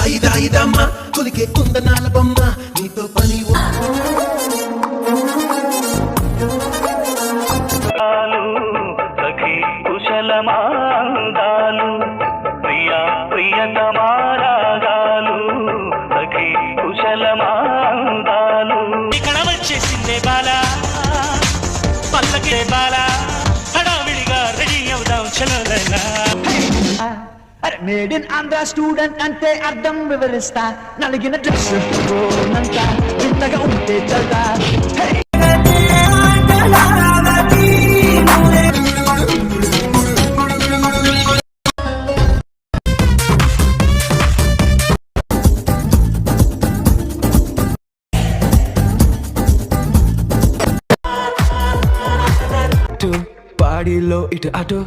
ఇదమ్మా కొలికే కుందనాల బొమ్మ నీతో పని సఖీ కుశలమాందాలు ప్రియా ప్రియతమారాగాలు సఖీ కుశలమాందాలు ఇక్కడ వచ్చేసిందే బాలా పల్లకే బాలా హడావిడిగా రెడీ అవుదాం చలోదైనా మేడ్ ఇన్ ఆంధ్ర స్టూడెంట్ అంటే అర్థం వివరిస్తా నలిగిన డ్రెస్ అంతా వింతగా ఉంటే చల్తా 2 బాడీలో ఇటు అటు